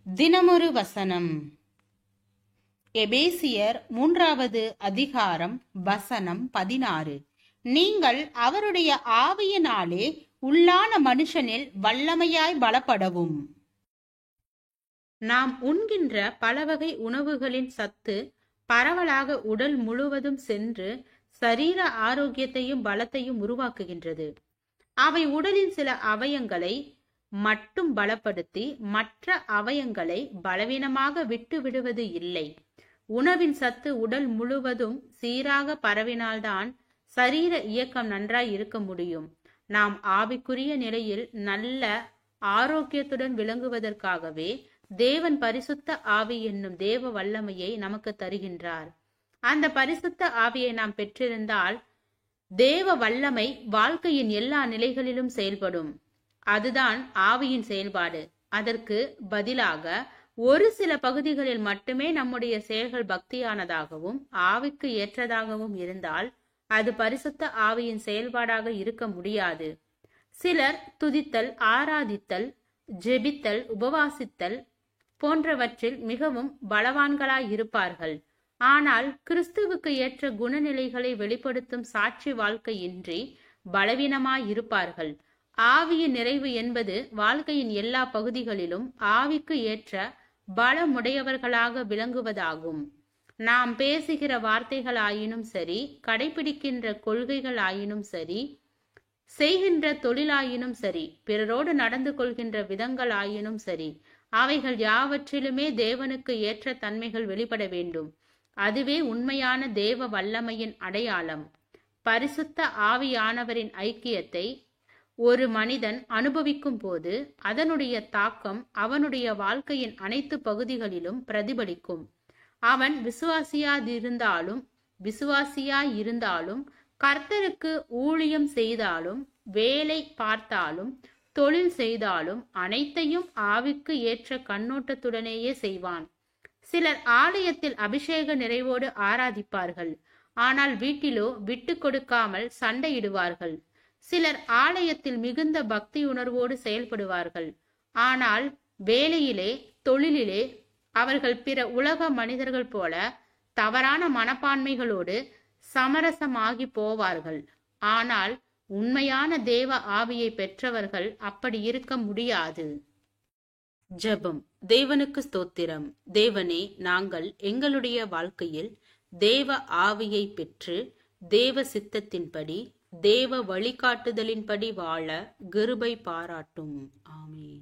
தினமொரு வசனம். எபேசியர் 3வது அதிகாரம் வசனம் 16. நீங்கள் அவருடைய ஆவியினாலே உள்ளான மனுஷனில் வல்லமையாய் பலப்படவும். நாம் உண்கின்ற பலவகை உணவுகளின் சத்து பரவலாக உடல் முழுவதும் சென்று சரீர ஆரோக்கியத்தையும் பலத்தையும் உருவாக்குகின்றது. அவை உடலின் சில அவயங்களை மட்டும் பலப்படுத்தி மற்ற அவயங்களை பலவீனமாக விட்டு விடுவது இல்லை. உணவின் சத்து உடல் முழுவதும் சீராக பரவினால்தான் சரீர இயக்கம் நன்றாய் இருக்க முடியும். நாம் ஆவிக்குரிய நிலையில் நல்ல ஆரோக்கியத்துடன் விளங்குவதற்காகவே தேவன் பரிசுத்த ஆவி என்னும் தேவ வல்லமையை நமக்கு தருகின்றார். அந்த பரிசுத்த ஆவியை நாம் பெற்றிருந்தால் தேவ வல்லமை வாழ்க்கையின் எல்லா நிலைகளிலும் செயல்படும். அதுதான் ஆவியின் செயல்பாடு. அதற்கு பதிலாக ஒரு சில பகுதிகளில் மட்டுமே நம்முடைய செயல்கள் பக்தியானதாகவும் ஆவிக்கு ஏற்றதாகவும் இருந்தால் அது பரிசுத்த ஆவியின் செயல்பாடாக இருக்க முடியாது. சிலர் துதித்தல், ஆராதித்தல், ஜெபித்தல், உபவாசித்தல் போன்றவற்றில் மிகவும் பலவான்களாய் இருப்பார்கள். ஆனால் கிறிஸ்துவுக்கு ஏற்ற குணநிலைகளை வெளிப்படுத்தும் சாட்சி வாழ்க்கையின்றி பலவீனமாய் இருப்பார்கள். ஆவியின் நிறைவு என்பது வாழ்க்கையின் எல்லா பகுதிகளிலும் ஆவிக்கு ஏற்ற பலமுடையவர்களாக விளங்குவதாகும். நாம் பேசுகிற வார்த்தைகளாயினும் சரி, கடைபிடிக்கின்ற கொள்கைகள் ஆயினும் சரி, செய்கின்ற தொழிலாயினும் சரி, பிறரோடு நடந்து கொள்கின்ற விதங்கள் ஆயினும் சரி, அவைகள் யாவற்றிலுமே தேவனுக்கு ஏற்ற தன்மைகள் வெளிப்பட வேண்டும். அதுவே உண்மையான தேவ வல்லமையின் அடையாளம். பரிசுத்த ஆவியானவரின் ஐக்கியத்தை ஒரு மனிதன் அனுபவிக்கும் போது அதனுடைய தாக்கம் அவனுடைய வாழ்க்கையின் அனைத்து பகுதிகளிலும் பிரதிபலிக்கும். அவன் விசுவாசியாயிருந்தாலும் கர்த்தருக்கு ஊழியம் செய்தாலும், வேலை பார்த்தாலும், தொழில் செய்தாலும் அனைத்தையும் ஆவிக்கு ஏற்ற கண்ணோட்டத்துடனேயே செய்வான். சிலர் ஆலயத்தில் அபிஷேக நிறைவோடு ஆராதிப்பார்கள், ஆனால் வீட்டிலோ விட்டு கொடுக்காமல் சண்டையிடுவார்கள். சிலர் ஆலயத்தில் மிகுந்த பக்தி உணர்வோடு செயல்படுவார்கள், ஆனால் வேலையிலே, தொழிலிலே அவர்கள் பிற உலக மனிதர்கள் போல தவறான மனப்பான்மைகளோடு சமரசமாகி போவார்கள். ஆனால் உண்மையான தேவ ஆவியை பெற்றவர்கள் அப்படி இருக்க முடியாது. ஜெபம். தேவனுக்கு ஸ்தோத்திரம். தேவனே, நாங்கள் எங்களுடைய வாழ்க்கையில் தேவ ஆவியை பெற்று தேவ சித்தத்தின்படி, தேவ வழிகாட்டுதலின்படி வாழ கிருபை பாராட்டும். ஆமென்.